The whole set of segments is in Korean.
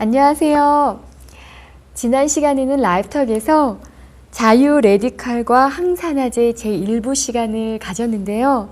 안녕하세요. 지난 시간에는 라이프톡에서 자유 레디칼과 항산화제 제1부 시간을 가졌는데요.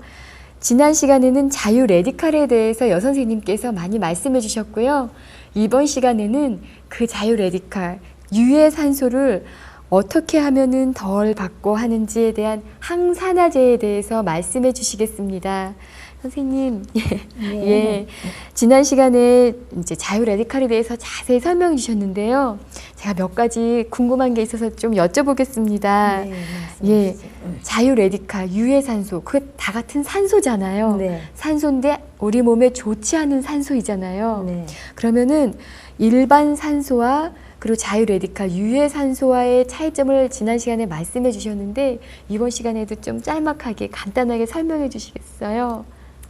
지난 시간에는 자유 레디칼에 대해서 여선생님께서 많이 말씀해 주셨고요. 이번 시간에는 그 자유 레디칼, 유해 산소를 어떻게 하면은 덜 받고 하는지에 대한 항산화제에 대해서 말씀해 주시겠습니다. 선생님, 네. 예, 지난 시간에 이제 자유 레디칼에 대해서 자세히 설명해 주셨는데요. 제가 몇 가지 궁금한 게 있어서 좀 여쭤보겠습니다. 네, 예, 자유 레디칼, 유해 산소, 그 다 같은 산소잖아요. 네. 산소인데 우리 몸에 좋지 않은 산소이잖아요. 네. 그러면은 일반 산소와 그리고 자유 레디칼, 유해 산소와의 차이점을 지난 시간에 말씀해 주셨는데 이번 시간에도 좀 짤막하게 간단하게 설명해 주시겠어요?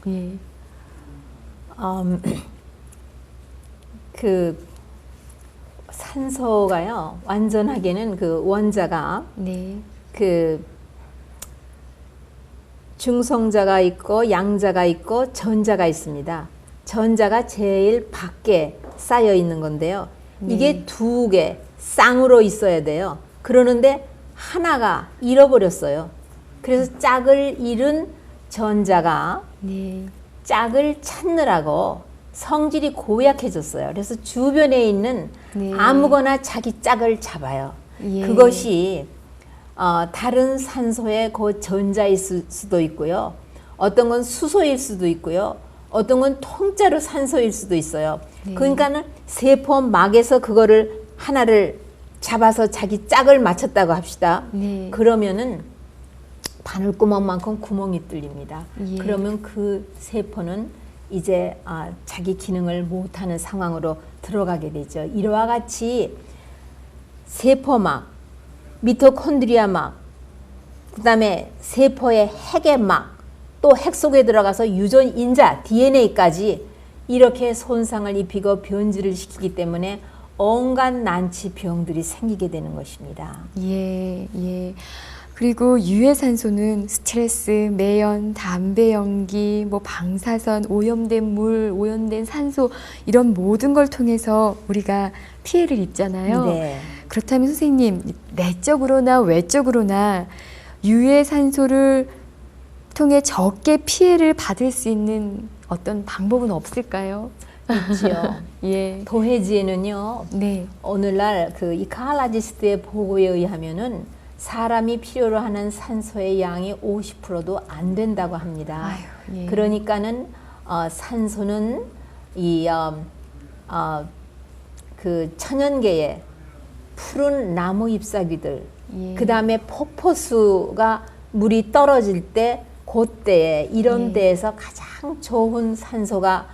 예. 그 산소가요, 완전하게는 그 원자가 네. 그 중성자가 있고 양자가 있고 전자가 있습니다. 전자가 제일 밖에 쌓여 있는 건데요. 이게 두 개 쌍으로 있어야 돼요. 그러는데 하나가 잃어버렸어요. 그래서 짝을 잃은 전자가 네. 짝을 찾느라고 성질이 고약해졌어요. 그래서 주변에 있는 네. 아무거나 자기 짝을 잡아요. 예. 그것이 다른 산소의 그 전자일 수도 있고요. 어떤 건 수소일 수도 있고요. 어떤 건 통째로 산소일 수도 있어요. 네. 그러니까는 세포막에서 그거를 하나를 잡아서 자기 짝을 맞췄다고 합시다. 네. 그러면은 바늘구멍만큼 구멍이 뚫립니다. 예. 그러면 그 세포는 이제 자기 기능을 못하는 상황으로 들어가게 되죠. 이와 같이 세포막, 미토콘드리아막, 그 다음에 세포의 핵의 막, 또 핵 속에 들어가서 유전 인자, DNA까지 이렇게 손상을 입히고 변질을 시키기 때문에 온갖 난치병들이 생기게 되는 것입니다. 예, 예. 그리고 유해 산소는 스트레스, 매연, 담배 연기, 뭐 방사선, 오염된 물, 오염된 산소 이런 모든 걸 통해서 우리가 피해를 입잖아요. 네. 그렇다면 선생님, 내적으로나 외적으로나 유해 산소를 통해 적게 피해를 받을 수 있는 어떤 방법은 없을까요? 있죠. 예. 도해지에는요, 네. 오늘날 그 이칼라지스트의 보고에 의하면은 사람이 필요로 하는 산소의 양이 50%도 안 된다고 합니다. 아유, 예. 그러니까는 산소는 이 그 천연계의 푸른 나무 잎사귀들, 예. 그 다음에 폭포수가 물이 떨어질 때 그때에 이런 예. 데에서 가장 좋은 산소가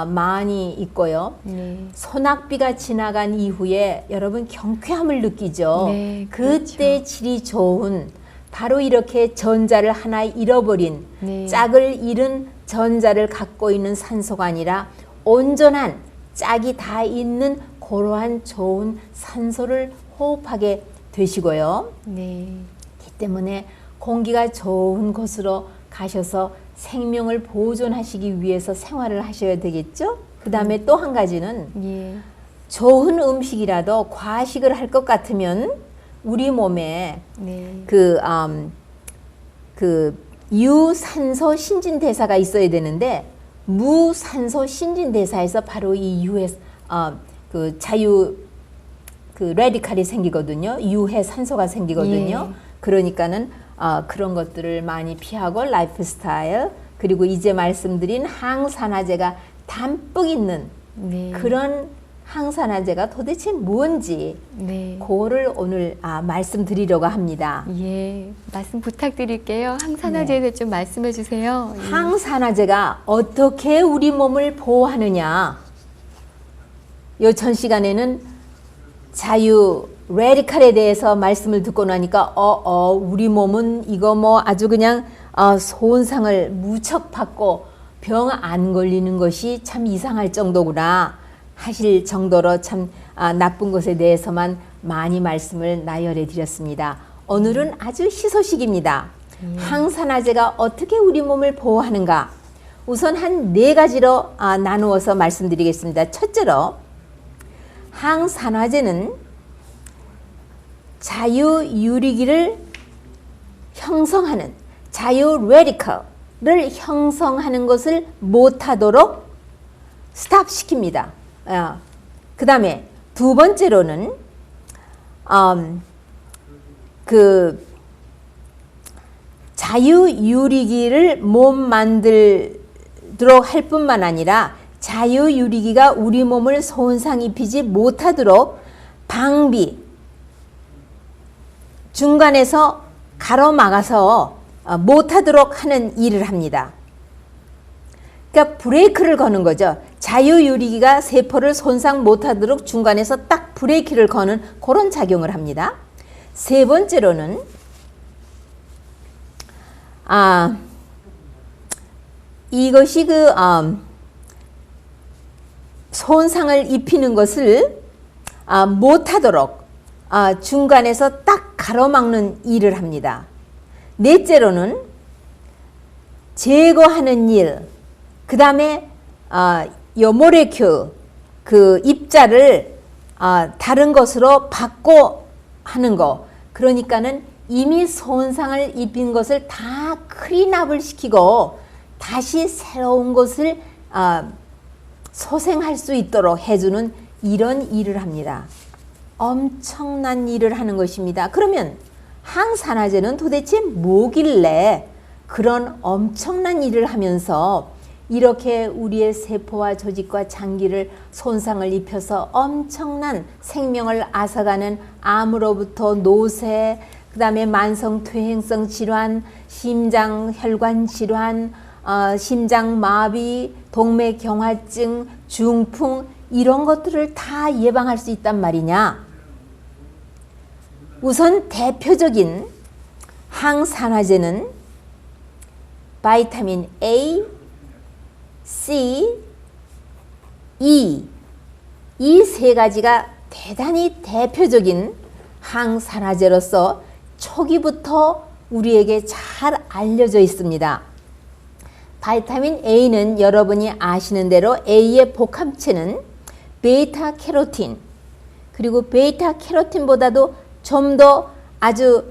많이 있고요. 네. 소낙비가 지나간 이후에 여러분 경쾌함을 느끼죠. 네, 그때 그렇죠. 질이 좋은 바로 이렇게 전자를 하나 잃어버린 네. 짝을 잃은 전자를 갖고 있는 산소가 아니라 온전한 짝이 다 있는 그러한 좋은 산소를 호흡하게 되시고요. 네. 그렇기 때문에 공기가 좋은 곳으로 가셔서 생명을 보존하시기 위해서 생활을 하셔야 되겠죠. 그 다음에 또 한 가지는 예. 좋은 음식이라도 과식을 할 것 같으면 우리 몸에 네. 그 유산소 신진대사가 있어야 되는데 무산소 신진대사에서 바로 이 유해 그 자유 그 레디칼이 생기거든요. 유해 산소가 생기거든요. 예. 그러니까는 그런 것들을 많이 피하고 라이프 스타일, 그리고 이제 말씀드린 항산화제가 담뿍 있는 네. 그런 항산화제가 도대체 뭔지 네. 그거를 오늘 말씀드리려고 합니다. 예. 말씀 부탁드릴게요. 항산화제에 대해 좀 말씀해 주세요. 예. 항산화제가 어떻게 우리 몸을 보호하느냐. 요 전 시간에는 자유 레디칼에 대해서 말씀을 듣고 나니까 우리 몸은 이거 뭐 아주 그냥 손상을 무척 받고 병 안 걸리는 것이 참 이상할 정도구나 하실 정도로 참 나쁜 것에 대해서만 많이 말씀을 나열해 드렸습니다. 오늘은 아주 희소식입니다. 항산화제가 어떻게 우리 몸을 보호하는가. 우선 한 4가지로 나누어서 말씀드리겠습니다. 첫째로 항산화제는 자유유리기를 형성하는 자유 레디컬을 형성하는 것을 못하도록 스탑시킵니다. 그 다음에 두 번째로는 그 자유유리기를 못 만들도록 할 뿐만 아니라 자유유리기가 우리 몸을 손상 입히지 못하도록 방비, 중간에서 가로막아서 못하도록 하는 일을 합니다. 그러니까 브레이크를 거는 거죠. 자유유리기가 세포를 손상 못하도록 중간에서 딱 브레이크를 거는 그런 작용을 합니다. 세 번째로는 이것이 손상을 입히는 것을 못하도록 중간에서 딱 가로막는 일을 합니다. 넷째로는 제거하는 일, 그 다음에 요 모레큐 그 입자를 다른 것으로 바꿔 하는 거. 그러니까는 이미 손상을 입힌 것을 다 클린업을 시키고 다시 새로운 것을 소생할 수 있도록 해주는 이런 일을 합니다. 엄청난 일을 하는 것입니다. 그러면 항산화제는 도대체 뭐길래 그런 엄청난 일을 하면서 이렇게 우리의 세포와 조직과 장기를 손상을 입혀서 엄청난 생명을 앗아가는 암으로부터 노쇠, 그 다음에 만성 퇴행성 질환, 심장 혈관 질환, 심장마비, 동맥경화증, 중풍 이런 것들을 다 예방할 수 있단 말이냐? 우선 대표적인 항산화제는 바이타민 A, C, E 이 세 가지가 대단히 대표적인 항산화제로서 초기부터 우리에게 잘 알려져 있습니다. 바이타민 A는 여러분이 아시는 대로 A의 복합체는 베타 캐로틴, 그리고 베타 캐로틴보다도 좀 더 아주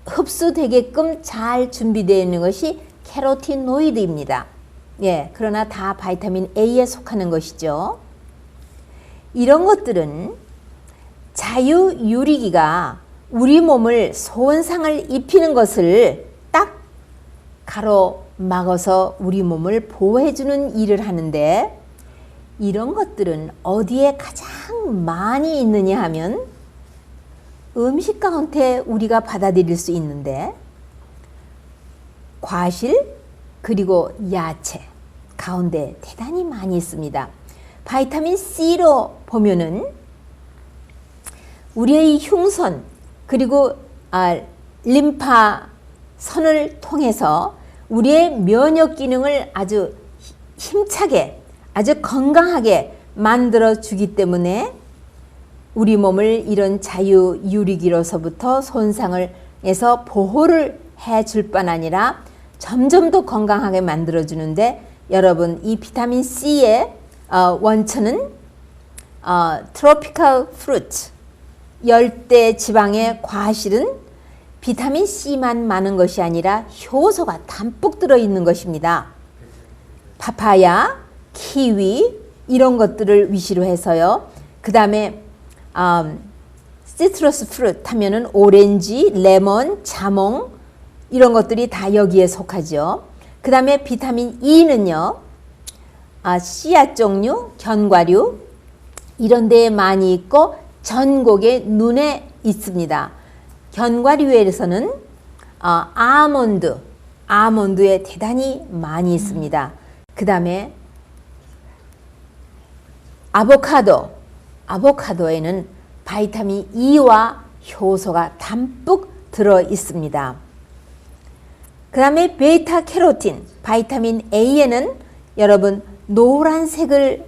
흡수되게끔 잘 준비되어 있는 것이 캐로티노이드입니다. 예, 그러나 다 바이타민 A에 속하는 것이죠. 이런 것들은 자유유리기가 우리 몸을 손상을 입히는 것을 딱 가로막아서 우리 몸을 보호해주는 일을 하는데, 이런 것들은 어디에 가장 많이 있느냐 하면 음식 가운데 우리가 받아들일 수 있는데, 과실 그리고 야채 가운데 대단히 많이 있습니다. 바이타민 C로 보면은 우리의 흉선 그리고 림파선을 통해서 우리의 면역 기능을 아주 힘차게 아주 건강하게 만들어 주기 때문에 우리 몸을 이런 자유유리기로서부터 손상을 해서 보호를 해줄 뿐 아니라 점점 더 건강하게 만들어 주는데, 여러분 이 비타민 C의 원천은 트로피컬 프루트, 열대 지방의 과실은 비타민 C만 많은 것이 아니라 효소가 담뿍 들어있는 것입니다. 파파야, 키위 이런 것들을 위시로 해서요. 그 다음에 시트러스 프루트 하면은 오렌지, 레몬, 자몽 이런 것들이 다 여기에 속하죠. 그 다음에 비타민 E는요, 씨앗 종류, 견과류 이런 데에 많이 있고 전곡의 눈에 있습니다. 견과류에서는 아몬드에 대단히 많이 있습니다. 그 다음에 아보카도에는 바이타민 E와 효소가 담뿍 들어 있습니다. 그 다음에 베타 캐로틴, 바이타민 A에는 여러분 노란색을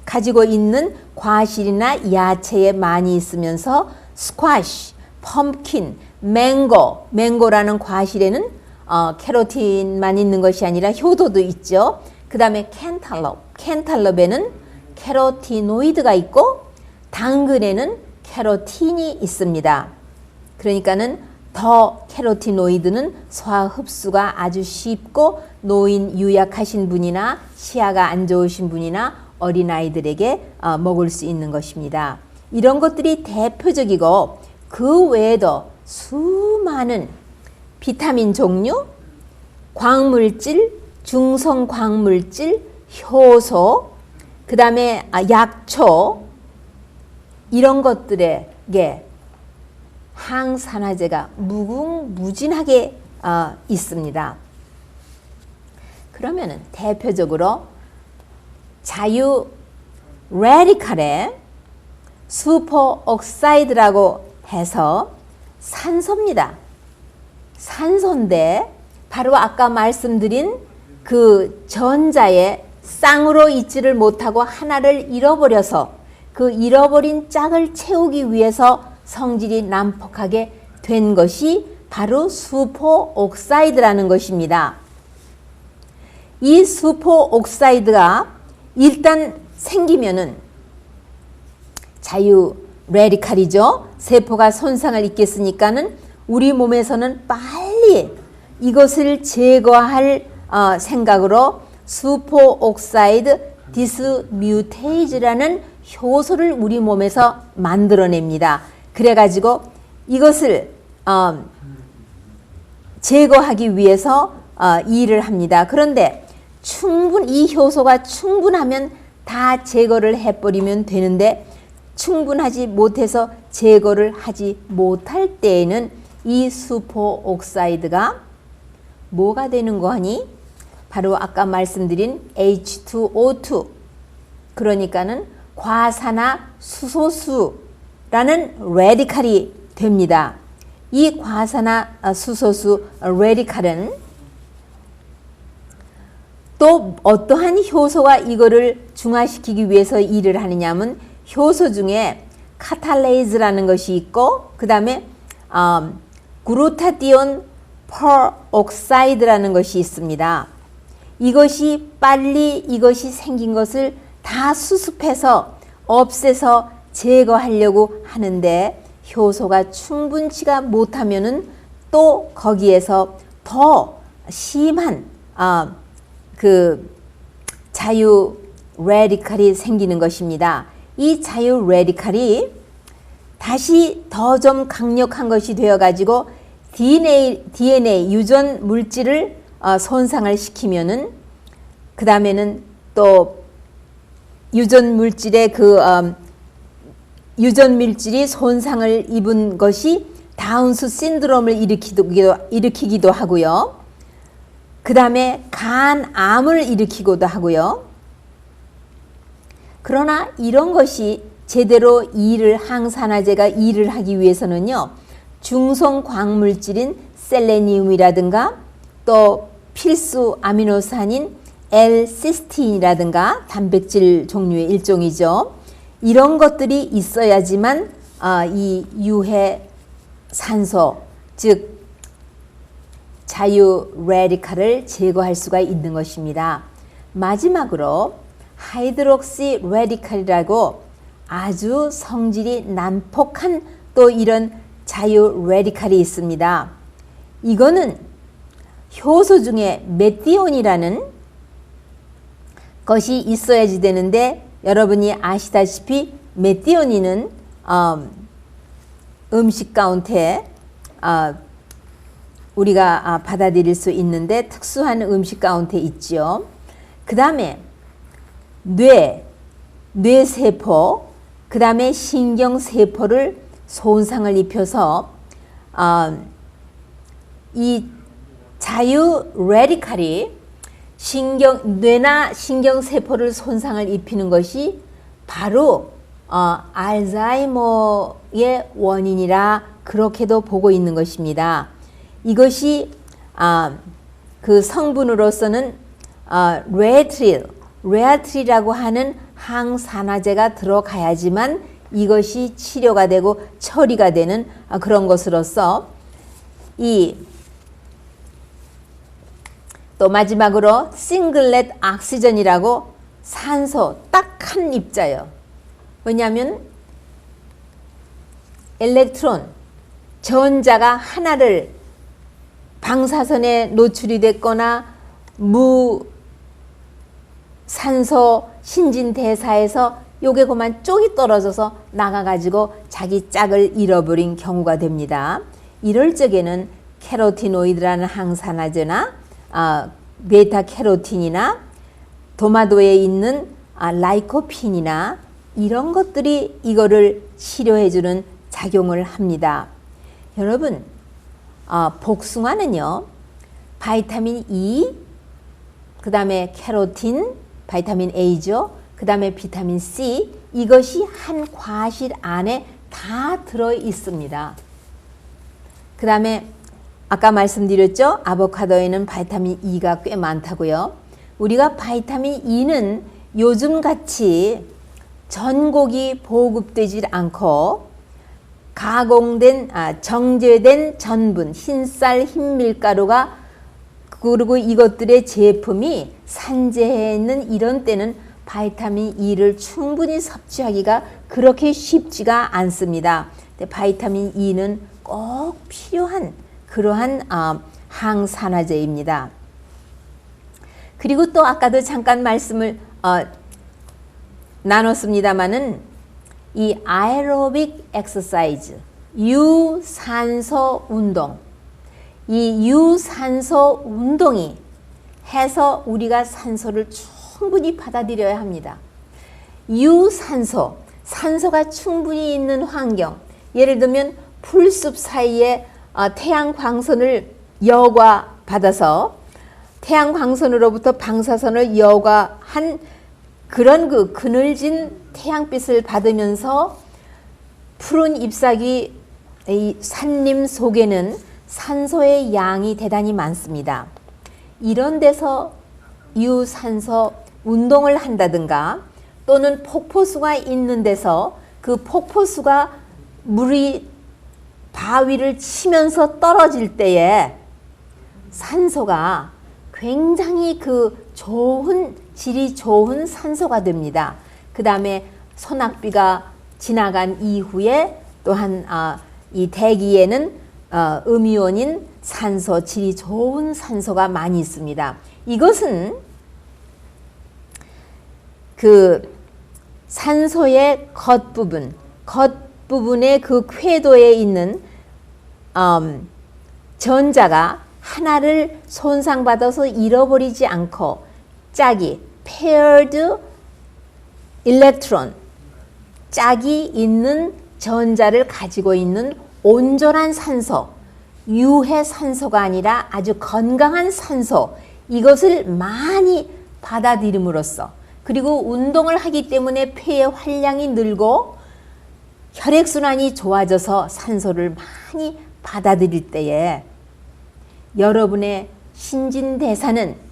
가지고 있는 과실이나 야채에 많이 있으면서 스쿼시, 펌킨, 맹고라는 과실에는 캐로틴만 있는 것이 아니라 효도도 있죠. 그 다음에 캔탈럽에는 캐로티노이드가 있고, 당근에는 캐로틴이 있습니다. 그러니까는 더 캐로티노이드는 소화 흡수가 아주 쉽고 노인 유약하신 분이나 시야가 안 좋으신 분이나 어린아이들에게 먹을 수 있는 것입니다. 이런 것들이 대표적이고 그 외에도 수많은 비타민 종류, 광물질, 중성 광물질, 효소, 그 다음에 약초 이런 것들에게 항산화제가 무궁무진하게 있습니다. 그러면은 대표적으로 자유 레디칼의 슈퍼옥사이드라고 해서 산소입니다. 산소인데 바로 아까 말씀드린 그 전자에 쌍으로 있지를 못하고 하나를 잃어버려서 그 잃어버린 짝을 채우기 위해서 성질이 난폭하게 된 것이 바로 슈퍼옥사이드라는 것입니다. 이 슈퍼옥사이드가 일단 생기면은 자유 레디칼이죠. 세포가 손상을 입겠으니까는 우리 몸에서는 빨리 이것을 제거할 생각으로 슈퍼옥사이드 디스뮤테이즈라는 효소를 우리 몸에서 만들어냅니다. 그래가지고 이것을 제거하기 위해서 일을 합니다. 그런데 이 효소가 충분하면 다 제거를 해버리면 되는데 충분하지 못해서 제거를 하지 못할 때에는 이 슈퍼옥사이드가 뭐가 되는 거 하니? 바로 아까 말씀드린 H2O2 그러니까는 과산화수소수라는 레디칼이 됩니다. 이 과산화수소수 레디칼은 또 어떠한 효소가 이거를 중화시키기 위해서 일을 하느냐면 효소 중에 카탈레이즈라는 것이 있고 그 다음에 글루타티온 퍼옥사이드라는 것이 있습니다. 이것이 빨리 이것이 생긴 것을 다 수습해서 없애서 제거하려고 하는데 효소가 충분치가 못하면은 또 거기에서 더 심한 그 자유 레디칼이 생기는 것입니다. 이 자유 레디칼이 다시 더 좀 강력한 것이 되어 가지고 DNA 유전 물질을 손상을 시키면은 그 다음에는 또 유전 물질의 유전 물질이 손상을 입은 것이 다운스 신드롬을 일으키기도 하고요. 그 다음에 간암을 일으키기도 하고요. 그러나 이런 것이 제대로 항산화제가 일을 하기 위해서는요. 중성 광물질인 셀레니움이라든가 또 필수 아미노산인 L-시스틴이라든가 단백질 종류의 일종이죠. 이런 것들이 있어야지만 이 유해 산소, 즉 자유 레디칼을 제거할 수가 있는 것입니다. 마지막으로 하이드록시 레디칼이라고 아주 성질이 난폭한 또 이런 자유 레디칼이 있습니다. 이거는 효소 중에 메티온이라는 것이 있어야지 되는데 여러분이 아시다시피 메티온이는 음식 가운데 우리가 받아들일 수 있는데 특수한 음식 가운데 있죠. 그 다음에 뇌세포, 그 다음에 신경세포를 손상을 입혀서 이 자유 레디칼이 뇌나 신경세포를 손상을 입히는 것이 바로 알츠하이머의 원인이라 그렇게도 보고 있는 것입니다. 이것이 그 성분으로서는 레아트릴이라고 하는 항산화제가 들어가야지만 이것이 치료가 되고 처리가 되는 그런 것으로서 또 마지막으로 싱글렛 oksygen이라고 산소 딱 한 입자요. 왜냐하면 일렉트론, 전자가 하나를 방사선에 노출이 됐거나 무산소 신진대사에서 요게 그만 쪽이 떨어져서 나가가지고 자기 짝을 잃어버린 경우가 됩니다. 이럴 적에는 캐로티노이드라는 항산화제나 베타캐로틴이나 도마도에 있는 라이코핀이나 이런 것들이 이거를 치료해주는 작용을 합니다. 여러분, 복숭아는요, 바이타민 E, 그 다음에 캐로틴, 바이타민 A죠. 그 다음에 비타민 C, 이것이 한 과실 안에 다 들어 있습니다. 그 다음에 아까 말씀드렸죠? 아보카도에는 바이타민 E가 꽤 많다고요. 우리가 바이타민 E는 요즘같이 전곡이 보급되지 않고 가공된 정제된 전분, 흰쌀, 흰밀가루가 그리고 이것들의 제품이 산재해 있는 이런 때는 바이타민 E를 충분히 섭취하기가 그렇게 쉽지가 않습니다. 근데 바이타민 E는 꼭 필요한 그러한 항산화제입니다. 그리고 또 아까도 잠깐 말씀을 나눴습니다마는 이 아에로빅 엑서사이즈, 유산소 운동, 이 유산소 운동이 해서 우리가 산소를 충분히 받아들여야 합니다. 유산소, 산소가 충분히 있는 환경, 예를 들면 풀숲 사이에 태양 광선을 여과받아서 태양광선으로부터 방사선을 여과한 그런 그 그늘진 태양빛을 받으면서 푸른 잎사귀 이 산림 속에는 산소의 양이 대단히 많습니다. 이런 데서 유산소 운동을 한다든가 또는 폭포수가 있는 데서 그 폭포수가 물이 바위를 치면서 떨어질 때에 산소가 굉장히 그 좋은 질이 좋은 산소가 됩니다. 그 다음에 소낙비가 지나간 이후에 또한 이 대기에는 음이온인 산소, 질이 좋은 산소가 많이 있습니다. 이것은 그 산소의 겉부분의 그 궤도에 있는 전자가 하나를 손상받아서 잃어버리지 않고 짝이 paired electron, 짝이 있는 전자를 가지고 있는 온전한 산소, 유해 산소가 아니라 아주 건강한 산소, 이것을 많이 받아들임으로써 그리고 운동을 하기 때문에 폐의 활량이 늘고 혈액순환이 좋아져서 산소를 많이 받아들일 때에 여러분의 신진대사는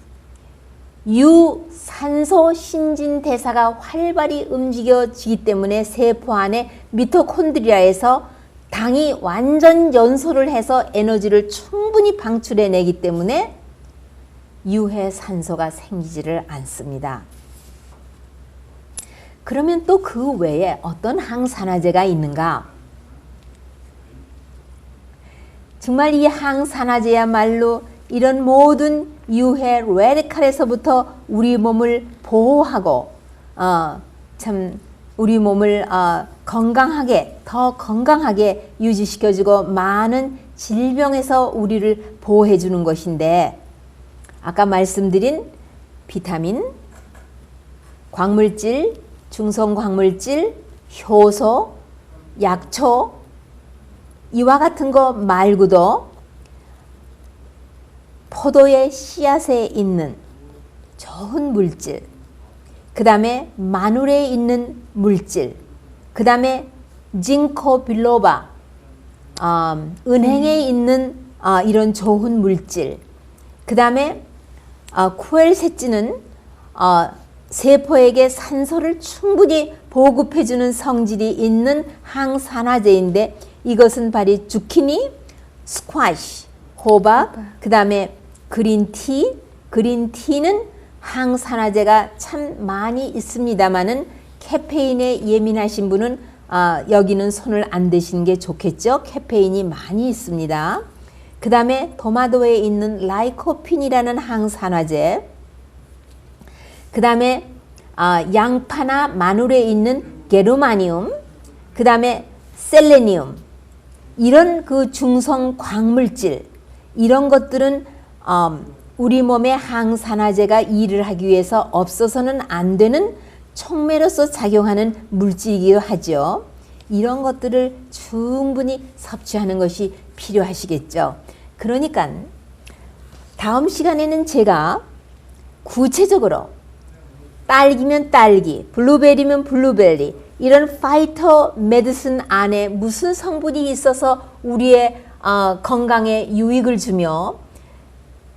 유산소 신진대사가 활발히 움직여지기 때문에 세포 안에 미토콘드리아에서 당이 완전 연소를 해서 에너지를 충분히 방출해내기 때문에 유해산소가 생기지를 않습니다. 그러면 또 그 외에 어떤 항산화제가 있는가? 정말 이 항산화제야말로 이런 모든 유해 레디칼에서부터 우리 몸을 보호하고 참 우리 몸을 건강하게 더 건강하게 유지시켜주고 많은 질병에서 우리를 보호해 주는 것인데 아까 말씀드린 비타민, 광물질, 중성광물질, 효소, 약초 이와 같은 거 말고도 포도의 씨앗에 있는 좋은 물질, 그 다음에 마늘에 있는 물질, 그 다음에 징코 빌로바, 은행에 있는 이런 좋은 물질, 그 다음에 쿠엘세틴은 세포에게 산소를 충분히 보급해주는 성질이 있는 항산화제인데 이것은 바로 주키니, 스쿼시, 호박, 그 다음에 그린티, 그린티는 항산화제가 참 많이 있습니다만은 카페인에 예민하신 분은 여기는 손을 안 대시는 게 좋겠죠. 카페인이 많이 있습니다. 그 다음에 토마토에 있는 라이코핀이라는 항산화제, 그 다음에 양파나 마늘에 있는 게르마늄, 그 다음에 셀레니움, 이런 그 중성 광물질, 이런 것들은 우리 몸의 항산화제가 일을 하기 위해서 없어서는 안 되는 촉매로서 작용하는 물질이기도 하죠. 이런 것들을 충분히 섭취하는 것이 필요하시겠죠. 그러니까 다음 시간에는 제가 구체적으로 딸기면 딸기, 블루베리면 블루베리, 이런 파이터 메디슨 안에 무슨 성분이 있어서 우리의 건강에 유익을 주며,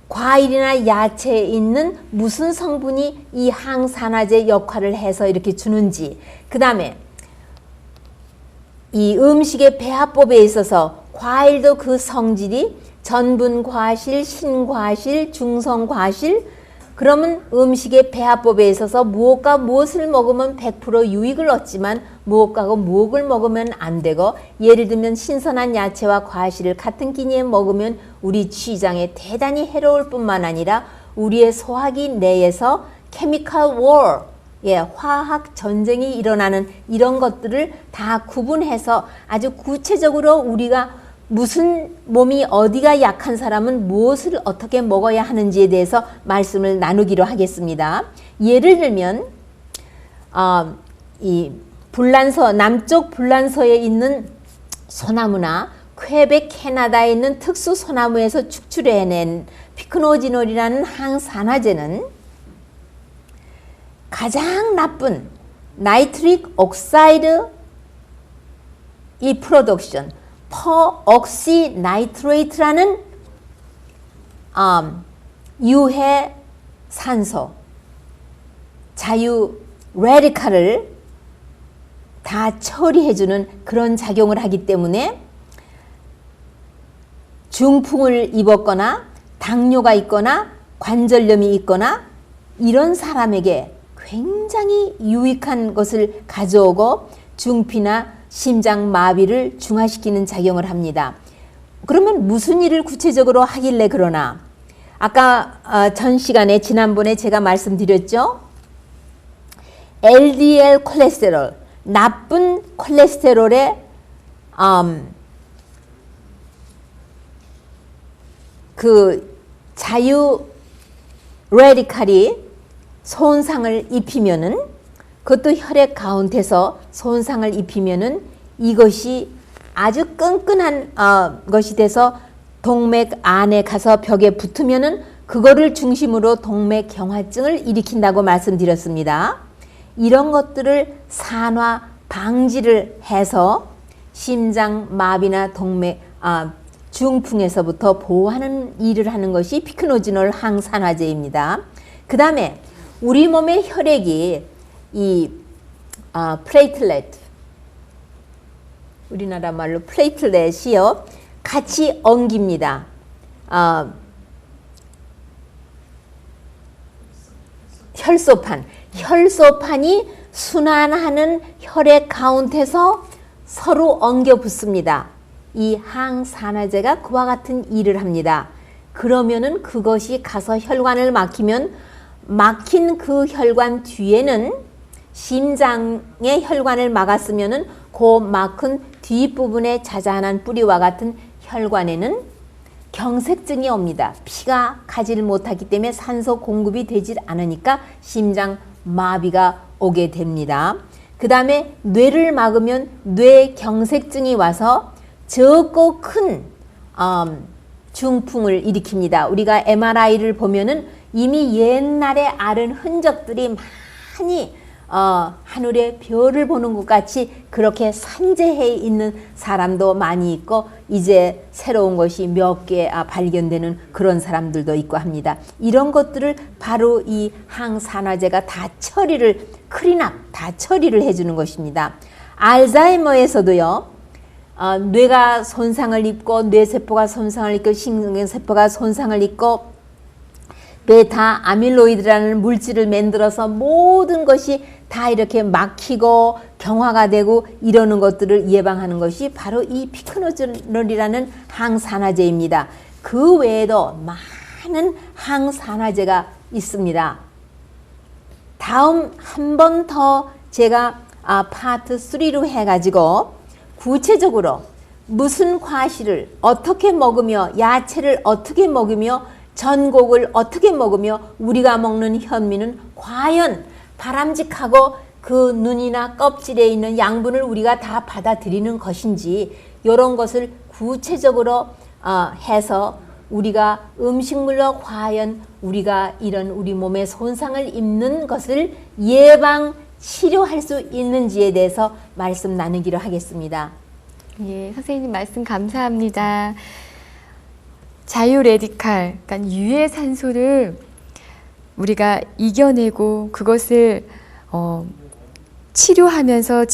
과일이나 야채에 있는 무슨 성분이 이 항산화제 역할을 해서 이렇게 주는지, 그 다음에 이 음식의 배합법에 있어서 과일도 그 성질이 전분과실, 신과실, 중성과실, 그러면 음식의 배합법에 있어서 무엇과 무엇을 먹으면 100% 유익을 얻지만 무엇과 무엇을 먹으면 안 되고, 예를 들면 신선한 야채와 과실을 같은 끼니에 먹으면 우리 췌장에 대단히 해로울 뿐만 아니라 우리의 소화기 내에서 케미컬 워, 화학 전쟁이 일어나는 이런 것들을 다 구분해서 아주 구체적으로 우리가 무슨 몸이 어디가 약한 사람은 무엇을 어떻게 먹어야 하는지에 대해서 말씀을 나누기로 하겠습니다. 예를 들면 이 불란서, 남쪽 불란서에 있는 소나무나 퀘벡 캐나다에 있는 특수 소나무에서 축출해낸 피크노지놀이라는 항산화제는 가장 나쁜 나이트릭 옥사이드 이 프로덕션, 퍼옥시나이트레이트라는 유해 산소, 자유 레디칼을 다 처리해주는 그런 작용을 하기 때문에 중풍을 입었거나 당뇨가 있거나 관절염이 있거나 이런 사람에게 굉장히 유익한 것을 가져오고 중피나 심장 마비를 중화시키는 작용을 합니다. 그러면 무슨 일을 구체적으로 하길래 그러나? 아까 전 시간에 지난번에 제가 말씀드렸죠. LDL 콜레스테롤, 나쁜 콜레스테롤의 그 자유 레디칼이 손상을 입히면은, 그것도 혈액 가운데서 손상을 입히면은 이것이 아주 끈끈한 것이 돼서 동맥 안에 가서 벽에 붙으면은 그거를 중심으로 동맥 경화증을 일으킨다고 말씀드렸습니다. 이런 것들을 산화 방지를 해서 심장 마비나 동맥 중풍에서부터 보호하는 일을 하는 것이 피크노지놀 항산화제입니다. 그 다음에 우리 몸의 혈액이 이 플레이틀렛, 우리나라 말로 플레이틀렛이요, 같이 엉깁니다. 혈소판이 순환하는 혈액 가운데서 서로 엉겨 붙습니다. 이 항산화제가 그와 같은 일을 합니다. 그러면은 그것이 가서 혈관을 막히면 막힌 그 혈관 뒤에는 심장의 혈관을 막았으면은 그 막힌 뒷부분에 자잘한 뿌리와 같은 혈관에는 경색증이 옵니다. 피가 가지를 못하기 때문에 산소 공급이 되질 않으니까 심장 마비가 오게 됩니다. 그 다음에 뇌를 막으면 뇌경색증이 와서 적고 큰 중풍을 일으킵니다. 우리가 MRI를 보면은 이미 옛날에 앓은 흔적들이 많이 하늘의 별을 보는 것 같이 그렇게 산재해 있는 사람도 많이 있고, 이제 새로운 것이 몇 개 발견되는 그런 사람들도 있고 합니다. 이런 것들을 바로 이 항산화제가 다 처리를, 클린업 다 처리를 해주는 것입니다. 알츠하이머에서도요, 뇌가 손상을 입고 뇌세포가 손상을 입고 신경세포가 손상을 입고 베타 아밀로이드라는 물질을 만들어서 모든 것이 다 이렇게 막히고 경화가 되고 이러는 것들을 예방하는 것이 바로 이 피크노전이라는 항산화제입니다. 그 외에도 많은 항산화제가 있습니다. 다음 한 번 더 제가 파트 3로 해가지고 구체적으로 무슨 과실을 어떻게 먹으며 야채를 어떻게 먹으며 전곡을 어떻게 먹으며 우리가 먹는 현미는 과연 바람직하고 그 눈이나 껍질에 있는 양분을 우리가 다 받아들이는 것인지 이런 것을 구체적으로 해서 우리가 음식물로 과연 우리가 이런 우리 몸에 손상을 입는 것을 예방 치료할 수 있는지에 대해서 말씀 나누기로 하겠습니다. 예, 선생님 말씀 감사합니다. 자유 레디칼, 그러니까 유해 산소를 우리가 이겨내고 그것을 치료하면서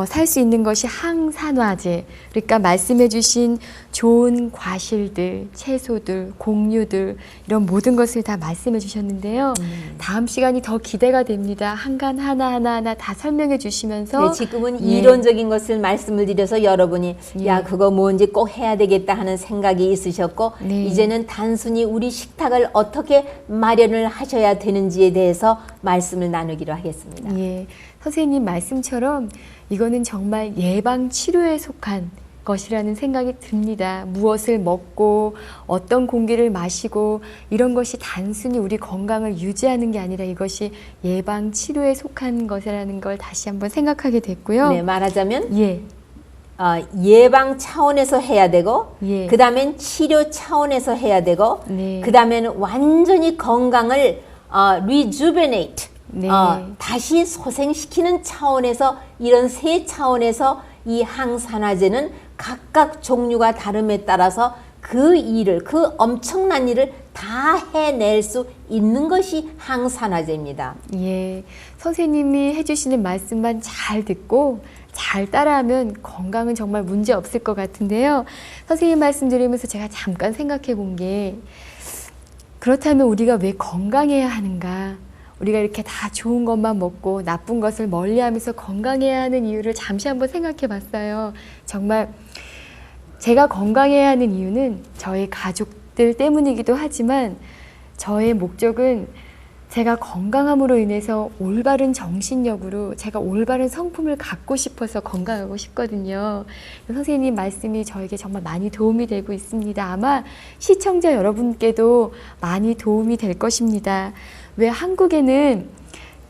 살 수 있는 것이 항산화제. 그러니까 말씀해 주신 좋은 과실들, 채소들, 곡류들 이런 모든 것을 다 말씀해 주셨는데요. 다음 시간이 더 기대가 됩니다. 한간 하나하나 다 설명해 주시면서 네, 지금은 이론적인 것을 말씀을 드려서 여러분이 야 그거 뭔지 꼭 해야 되겠다 하는 생각이 있으셨고 이제는 단순히 우리 식탁을 어떻게 마련을 하셔야 되는지에 대해서 말씀을 나누기로 하겠습니다. 예, 선생님 말씀처럼 이거는 정말 예방 치료에 속한 것이라는 생각이 듭니다. 무엇을 먹고 어떤 공기를 마시고 이런 것이 단순히 우리 건강을 유지하는 게 아니라 이것이 예방 치료에 속한 것이라는 걸 다시 한번 생각하게 됐고요. 네, 말하자면 예. 예방 차원에서 해야 되고 예. 그 다음엔 치료 차원에서 해야 되고 네. 그 다음에는 완전히 건강을 rejuvenate 네. 다시 소생시키는 차원에서 이런 세 차원에서 이 항산화제는 각각 종류가 다름에 따라서 그 일을 그 엄청난 일을 다 해낼 수 있는 것이 항산화제입니다. 예, 선생님이 해주시는 말씀만 잘 듣고 잘 따라하면 건강은 정말 문제 없을 것 같은데요. 선생님 말씀 들으면서 제가 잠깐 생각해 본 게 그렇다면 우리가 왜 건강해야 하는가? 우리가 이렇게 다 좋은 것만 먹고 나쁜 것을 멀리하면서 건강해야 하는 이유를 잠시 한번 생각해 봤어요. 정말 제가 건강해야 하는 이유는 저희 가족들 때문이기도 하지만 저의 목적은 제가 건강함으로 인해서 올바른 정신력으로 제가 올바른 성품을 갖고 싶어서 건강하고 싶거든요. 선생님 말씀이 저에게 정말 많이 도움이 되고 있습니다. 아마 시청자 여러분께도 많이 도움이 될 것입니다. 왜 한국에는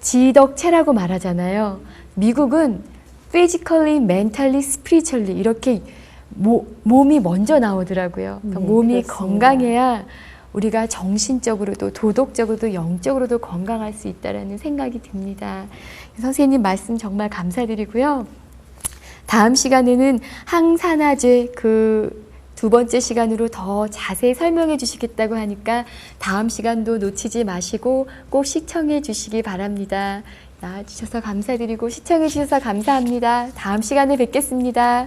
지덕체라고 말하잖아요. 미국은 physically, mentally, spiritually 이렇게 몸이 먼저 나오더라고요. 그러니까 몸이 그렇습니다. 건강해야 우리가 정신적으로도 도덕적으로도 영적으로도 건강할 수 있다는 생각이 듭니다. 선생님 말씀 정말 감사드리고요. 다음 시간에는 항산화제 그 두 번째 시간으로 더 자세히 설명해 주시겠다고 하니까 다음 시간도 놓치지 마시고 꼭 시청해 주시기 바랍니다. 나와주셔서 감사드리고 시청해 주셔서 감사합니다. 다음 시간에 뵙겠습니다.